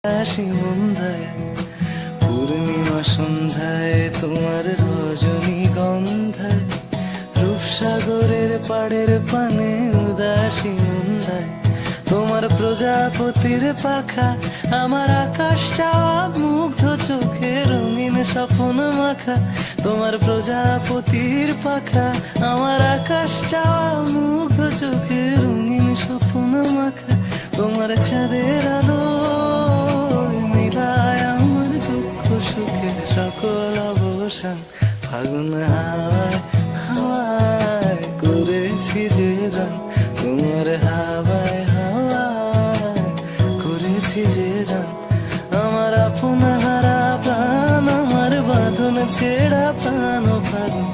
হাসি মন্দায় পূর্ণিমা সন্ধ্যায় তোমার রজনী গন্ধায় রূপসাগরের পাড়ের পানে উদাসী মন্দায় তোমার প্রজাপতির পাখা আমার আকাশ চাওয়া মুগ্ধ চোখে রঙিন স্বপ্ন মাখা তোমার প্রজাপতির পাখা আমার আকাশ চাওয়া মুগ্ধ চোখে রঙিন স্বপ্ন মাখা তোমার চাঁদের আলো মিলায় আমার দুঃখ সুখে সকল অবসান ফাগুন হাওয়ায় হাওয়ায় করেছি যে দান তোমার হাওয়ায় হাওয়ায় করেছি যে দান আমার আপন হারা প্রাণ আমার বাঁধন ছেড়া প্রাণ ফাগুন